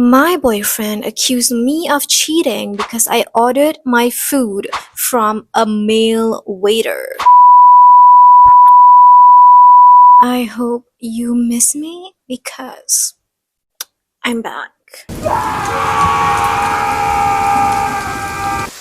My boyfriend accused me of cheating because I ordered my food from a male waiter. I hope you miss me because I'm back.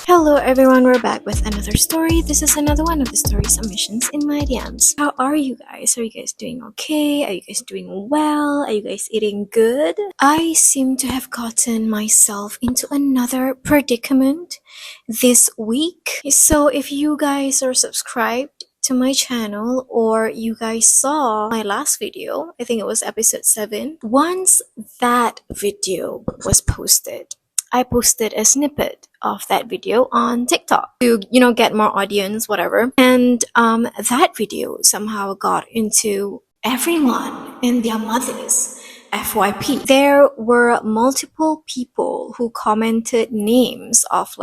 Hello everyone, we're back with another story. This is another one of the story submissions in my DMs. How are you guys? Are you guys doing okay? Are you guys doing well? Are you guys eating good? I seem to have gotten myself into another predicament this week. So if you guys are subscribed to my channel or you guys saw my last video, I think it was episode 7, once that video was posted, I posted a snippet of that video on TikTok to, get more audience, whatever. And that video somehow got into everyone and their mothers FYP. There were multiple people who commented names of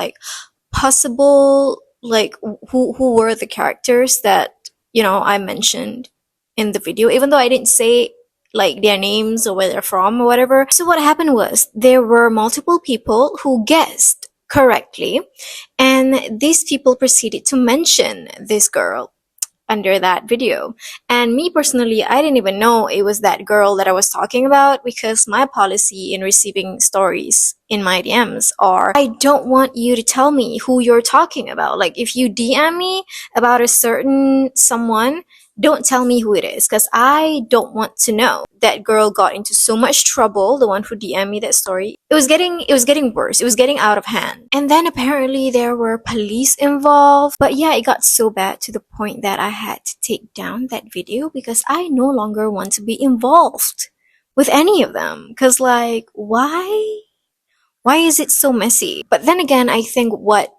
possible who were the characters that I mentioned in the video, even though I didn't say their names or where they're from or whatever. So what happened was there were multiple people who guessed correctly, and these people proceeded to mention this girl under that video. And me personally, I didn't even know it was that girl that I was talking about, because my policy in receiving stories in my DMs are, I don't want you to tell me who you're talking about. Like, if you DM me about a certain someone, don't tell me who it is, because I don't want to know. That girl got into so much trouble, the one who DM'd me that story. It was getting worse. It was getting out of hand. And then apparently there were police involved. But yeah, it got so bad to the point that I had to take down that video because I no longer want to be involved with any of them. Because why is it so messy? But then again, I think what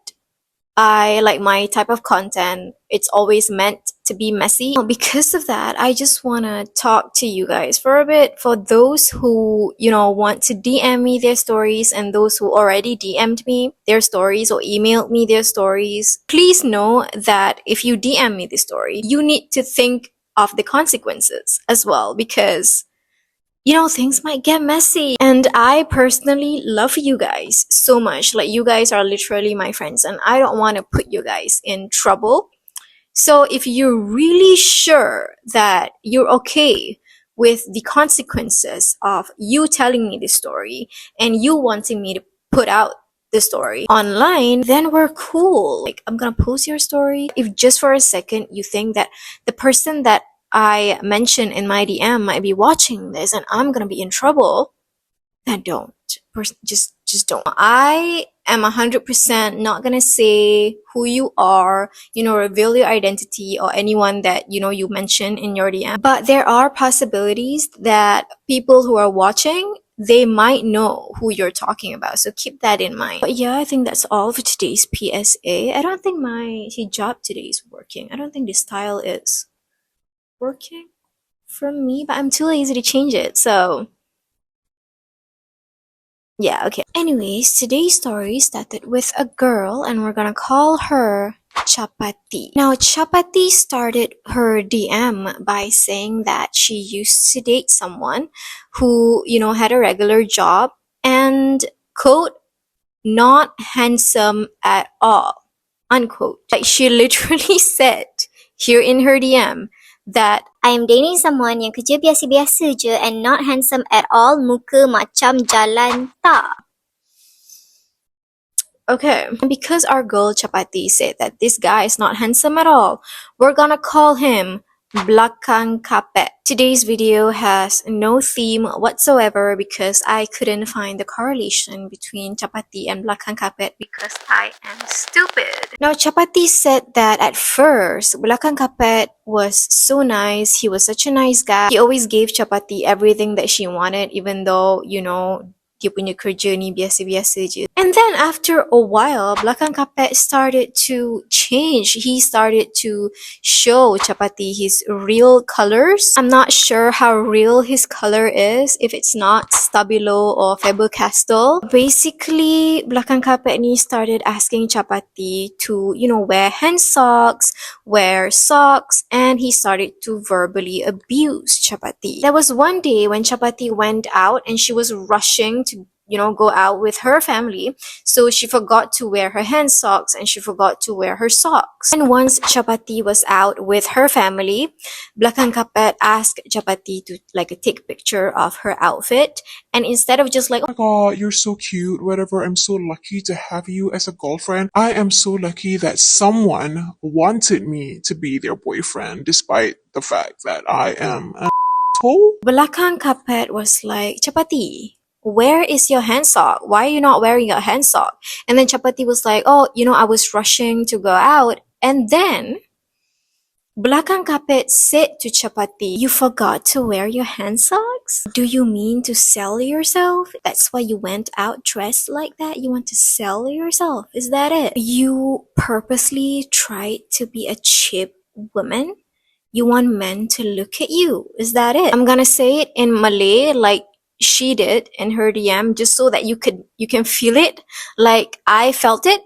I like, my type of content, it's always meant to be messy. Because of that, I just want to talk to you guys for a bit. For those who, want to DM me their stories, and those who already DM'd me their stories or emailed me their stories, please know that if you DM me the story, you need to think of the consequences as well, because things might get messy. And I personally love you guys so much. Like, you guys are literally my friends, and I don't want to put you guys in trouble. So if you're really sure that you're okay with the consequences of you telling me this story and you wanting me to put out the story online, then we're cool. Like, I'm gonna post your story. If just for a second you think that the person that I mentioned in my DM might be watching this and I'm gonna be in trouble, then don't. Just don't. I am 100% not gonna say who you are, reveal your identity or anyone that, you mention in your DM. But there are possibilities that people who are watching, they might know who you're talking about. So keep that in mind. But yeah, I think that's all for today's PSA. I don't think my hijab today is working. I don't think the style is working for me, but I'm too lazy to change it, so yeah, okay. Anyways, today's story started with a girl, and we're gonna call her Chapati. Now, Chapati started her DM by saying that she used to date someone who, had a regular job and, quote, not handsome at all, unquote. Like, she literally said here in her DM that I am dating someone yang kerja biasa-biasa je and not handsome at all, muka macam jalan tak. Okay, and because our girl Chapati said that this guy is not handsome at all, we're gonna call him Belakang Kapet. Today's video has no theme whatsoever because I couldn't find the correlation between Chapati and Belakang Kapet because I am stupid. Now, Chapati said that at first, Belakang Kapet was so nice. He was such a nice guy. He always gave Chapati everything that she wanted, even though, dia punya kerja ni biasa-biasa je. And then after a while, Belakang Kapet started to change. He started to show Chapati his real colors. I'm not sure how real his color is, if it's not Stabilo or Faber-Castell. Basically, Belakang Kapet ni started asking Chapati to, wear hand socks, wear socks, and he started to verbally abuse Chapati. There was one day when Chapati went out and she was rushing to go out with her family. So she forgot to wear her hand socks and she forgot to wear her socks. And once Chapati was out with her family, Belakang Kapet asked Chapati to like take a picture of her outfit. And instead of just like, Oh my god, you're so cute, whatever, I'm so lucky to have you as a girlfriend. I am so lucky that someone wanted me to be their boyfriend, despite the fact that I am an asshole. Belakang Kapet was like, Chapati, where is your hand sock? Why are you not wearing your hand sock? And then Chapati was like, oh, I was rushing to go out. And then Belakang Kapet said to Chapati, you forgot to wear your hand socks? Do you mean to sell yourself? That's why you went out dressed like that? You want to sell yourself? Is that it? You purposely tried to be a cheap woman? You want men to look at you? Is that it? I'm gonna say it in Malay like she did in her DM just so that you can feel it like I felt it.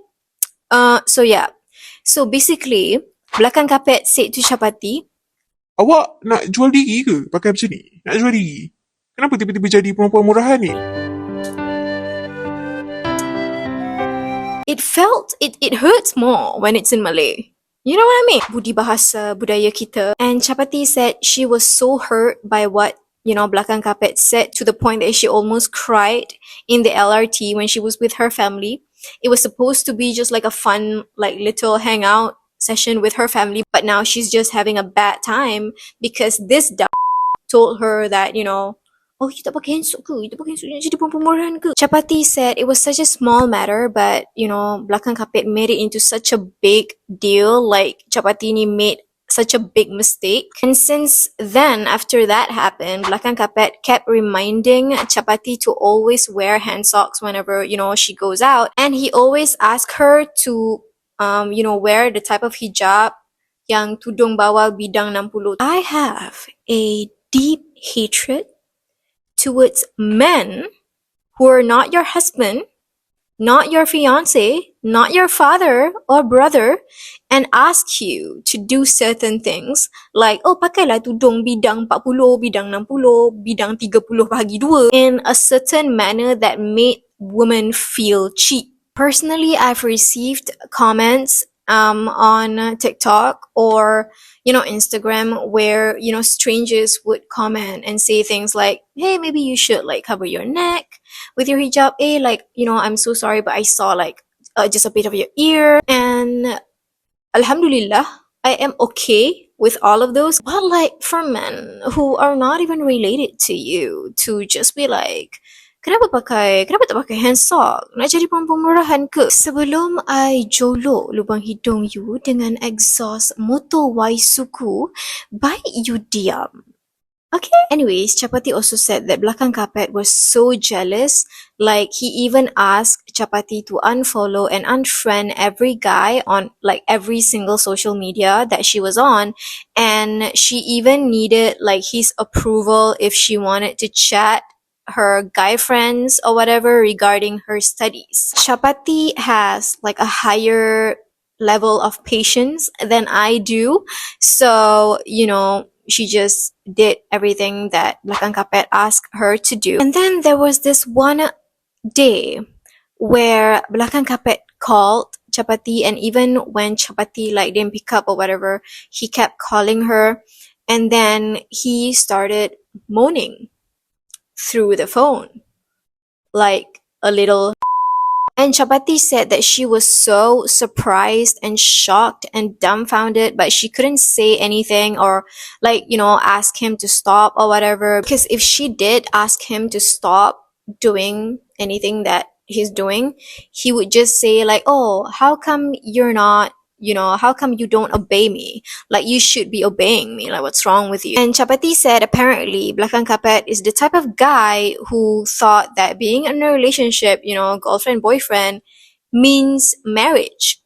So yeah. So basically, Belakang Kapet said to Chapati, Awak nak jual diri ke pakai macam ni? Nak jual diri? Kenapa tiba-tiba jadi perempuan murahan ni? it hurts more when it's in Malay. You know what I mean? Budi bahasa budaya kita. And Chapati said she was so hurt by what Belakang Kapet said to the point that she almost cried in the LRT when she was with her family. It was supposed to be just like a fun, like little hangout session with her family, but now she's just having a bad time because this told her that, oh, you tak pakai handsok ke? You tak pakai handsok jadi perempuan murahan ke? Chapati said it was such a small matter, but, Belakang Kapet made it into such a big deal. Like, Chapati ni made such a big mistake. And since then, after that happened, Belakang Kapet kept reminding Chapati to always wear hand socks whenever, she goes out. And he always asked her to, wear the type of hijab yang tudung bawah bidang 60. I have a deep hatred towards men who are not your husband, not your fiance, not your father or brother, and ask you to do certain things like, oh, pakailah tudung bidang 40, bidang 60, bidang 30 bahagi 2 in a certain manner that made women feel cheap. Personally, I've received comments on TikTok or Instagram where strangers would comment and say things like, hey, maybe you should like cover your neck with your hijab. Hey, like, I'm so sorry, but I saw like just a bit of your ear. And Alhamdulillah, I am okay with all of those. But like for men who are not even related to you to just be like, kenapa tak pakai hand sock? Nak jadi perempuan murahan ke? Sebelum I jolok lubang hidung you dengan exhaust motor YOUUU, baik you diam. Okay. Anyways, Chapati also said that Belakang Kapet was so jealous, like he even asked Chapati to unfollow and unfriend every guy on like every single social media that she was on, and she even needed like his approval if she wanted to chat her guy friends or whatever regarding her studies. Chapati has like a higher level of patience than I do, so she just did everything that Belakang Kapet asked her to do. And then there was this one day where Belakang Kapet called Chapati, and even when Chapati like didn't pick up or whatever, he kept calling her, and then he started moaning through the phone like a little. And Chapati said that she was so surprised and shocked and dumbfounded, but she couldn't say anything or like, ask him to stop or whatever. Because if she did ask him to stop doing anything that he's doing, he would just say like, oh, how come you're not, how come you don't obey me? Like, you should be obeying me. Like, what's wrong with you? And Chapati said apparently Belakang Kapet is the type of guy who thought that being in a relationship, girlfriend, boyfriend, means marriage.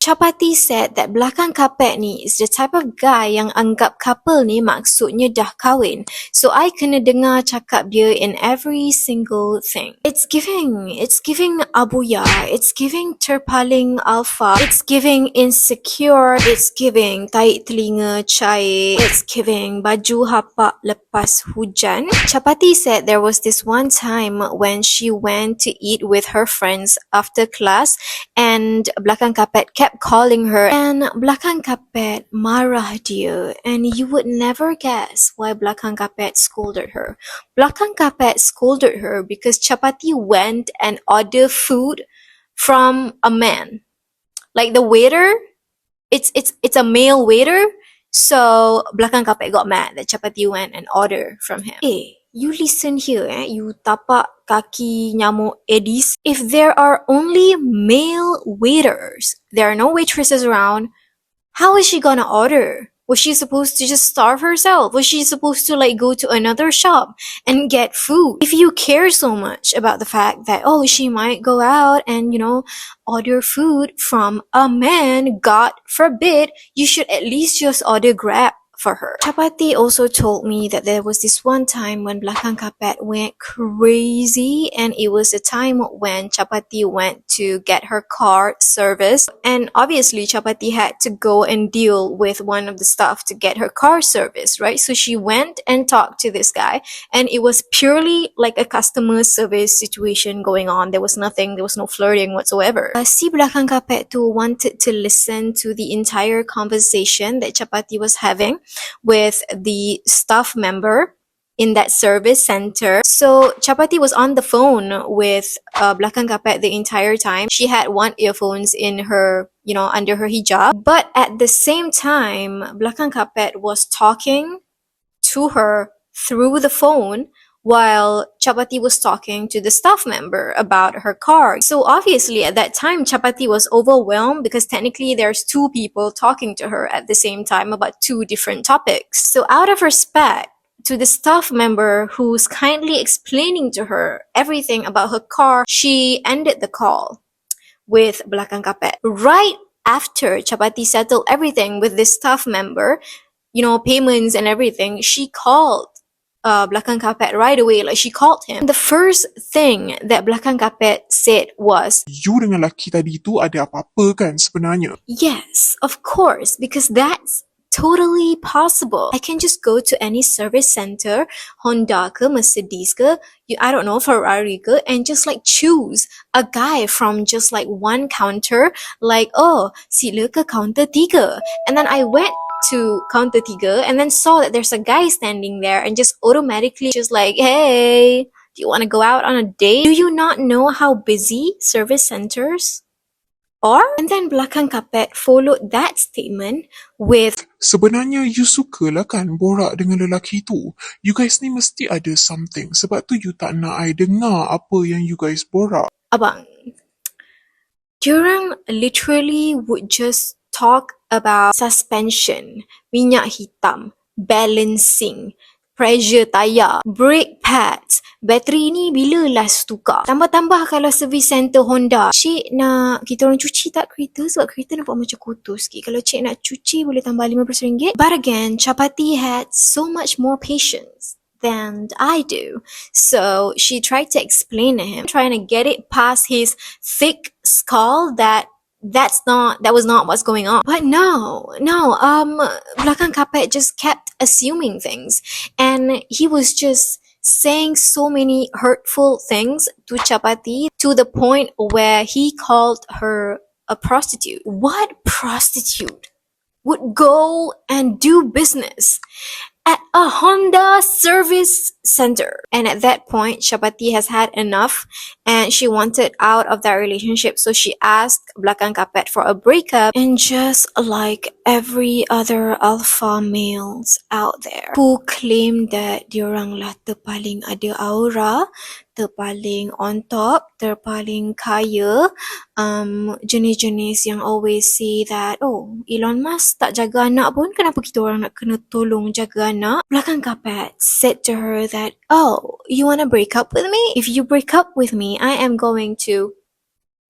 Chapati said that belakang kapet ni is the type of guy yang anggap couple ni maksudnya dah kahwin. So I kena dengar cakap dia in every single thing. It's giving abuya, it's giving terpaling alpha, it's giving insecure, it's giving tahi telinga cair, it's giving baju hapak lepas hujan. Chapati said there was this one time when she went to eat with her friends after class and belakang kapet kept calling her and belakang kapet marah dia, and you would never guess why belakang kapet scolded her. Belakang kapet scolded her because Chapati went and ordered food from a man. Like the waiter, it's a male waiter. So belakang kapet got mad that Chapati went and ordered from him. You listen here, you tapak kaki nyamuk Aedes. If there are only male waiters, there are no waitresses around, how is she gonna order? Was she supposed to just starve herself? Was she supposed to go to another shop and get food? If you care so much about the fact that, she might go out and, order food from a man, God forbid, you should at least just order Grab for her. Chapati also told me that there was this one time when belakang kapet went crazy, and it was a time when Chapati went to get her car serviced, and obviously Chapati had to go and deal with one of the staff to get her car serviced, right? So she went and talked to this guy, and it was purely like a customer service situation going on. There was no flirting whatsoever. Si belakang kapet tu wanted to listen to the entire conversation that Chapati was having with the staff member in that service center. So Chapati was on the phone with belakang kapet the entire time. She had one earphones in her, under her hijab. But at the same time, belakang kapet was talking to her through the phone while Chapati was talking to the staff member about her car. So obviously at that time, Chapati was overwhelmed because technically there's two people talking to her at the same time about two different topics. So out of respect to the staff member who's kindly explaining to her everything about her car, she ended the call with belakang kapet. Right after Chapati settled everything with this staff member, payments and everything, she called belakang kapet right away. Like, she called him. The first thing that belakang kapet said was, You dengan lelaki tadi tu ada apa-apa kan sebenarnya? yes, of course, because that's totally possible. I can just go to any service center, Honda ke, Mercedes ke, I don't know, Ferrari ke, and just choose a guy from just one counter, sila ke counter 3. And then I went to counter 3 and then saw that there's a guy standing there and just automatically just hey, do you want to go out on a date? Do you not know how busy service centers are? And then belakang kapet followed that statement with, Sebenarnya you suka lah kan borak dengan lelaki tu. You guys ni mesti ada something. Sebab tu you tak nak I dengar apa yang you guys borak. abang, diorang literally would just talk about suspension, minyak hitam, balancing, pressure tayar, brake pads, bateri ni bila last tukar. Tambah-tambah kalau service center Honda, cik nak kita orang cuci tak kereta sebab kereta nampak macam kotor sikit. Kalau cik nak cuci boleh tambah RM15. But again, Chapati had so much more patience than I do. So she tried to explain to him, trying to get it past his thick skull that was not what's going on. But no, belakang kapet just kept assuming things, and he was just saying so many hurtful things to Chapati to the point where he called her a prostitute. What prostitute would go and do business at a Honda service center? And at that point, Chapati has had enough and she wanted out of that relationship. So she asked belakang kapet for a breakup. And just like every other alpha males out there who claim that diorang lah terpaling ada aura, terpaling on top, terpaling kaya, jenis-jenis yang always say that, Elon Musk tak jaga anak pun, kenapa kita orang nak kena tolong jaga anak? Belakang kapet said to her that, you want to break up with me? If you break up with me, I am going to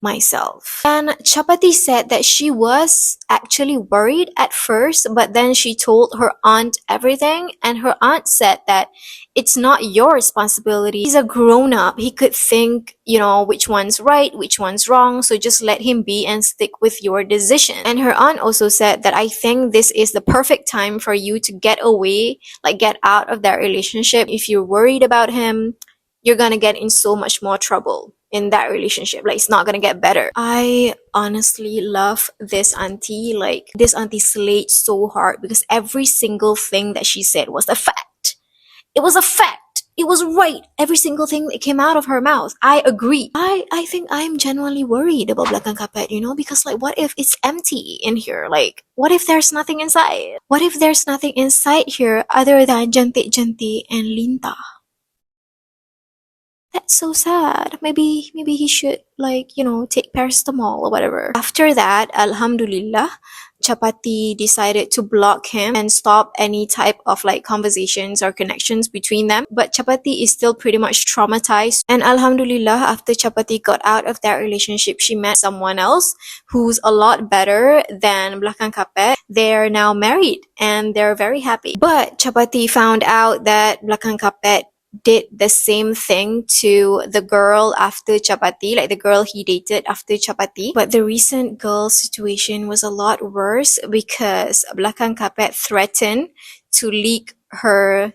myself. And Chapati said that she was actually worried at first, but then she told her aunt everything, and her aunt said that it's not your responsibility. He's a grown-up. He could think, which one's right, which one's wrong, so just let him be and stick with your decision. And her aunt also said that I think this is the perfect time for you to get away, like get out of that relationship. If you're worried about him, you're gonna get in so much more trouble in that relationship. Like, it's not gonna get better. I honestly love this auntie. Like, this auntie slayed so hard because every single thing that she said was a fact. It was a fact. It was right. Every single thing that came out of her mouth. I agree. I think I'm genuinely worried about Belakang Kapet, because like, what if it's empty in here? Like, what if there's nothing inside? What if there's nothing inside here other than Janti and Linta? That's so sad. Maybe he should, like, take paracetamol or whatever. After that, alhamdulillah, Chapati decided to block him and stop any type of like conversations or connections between them. But Chapati is still pretty much traumatized. And alhamdulillah, after Chapati got out of that relationship, she met someone else who's a lot better than Belakang Kapet. They're now married and they're very happy. But Chapati found out that Belakang Kapet did the same thing to the girl after Chapati, like the girl he dated after Chapati. But the recent girl situation was a lot worse because Belakang Kapet threatened to leak her.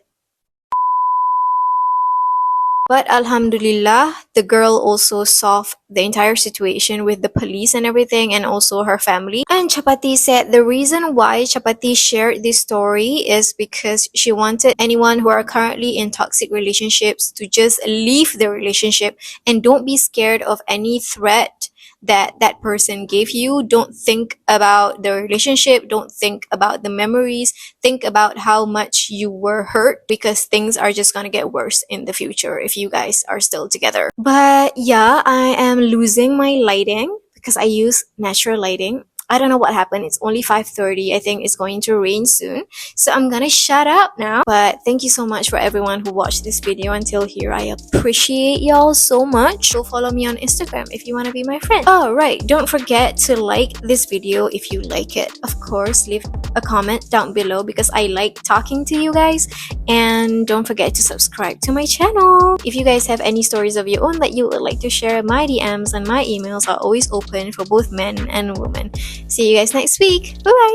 But alhamdulillah, the girl also solved the entire situation with the police and everything, and also her family. And Chapati said the reason why Chapati shared this story is because she wanted anyone who are currently in toxic relationships to just leave the relationship and don't be scared of any threat that person gave you. Don't think about the relationship, don't think about the memories, think about how much you were hurt, because things are just gonna get worse in the future if you guys are still together. But yeah, I am losing my lighting because I use natural lighting. I don't know what happened. It's only 5:30. I think it's going to rain soon. So I'm gonna shut up now. But thank you so much for everyone who watched this video until here. I appreciate y'all so much. Go follow me on Instagram if you want to be my friend. Oh, right. Don't forget to like this video if you like it. Of course, leave a comment down below because I like talking to you guys. And don't forget to subscribe to my channel. If you guys have any stories of your own that you would like to share, my DMs and my emails are always open for both men and women. See you guys next week. Bye bye.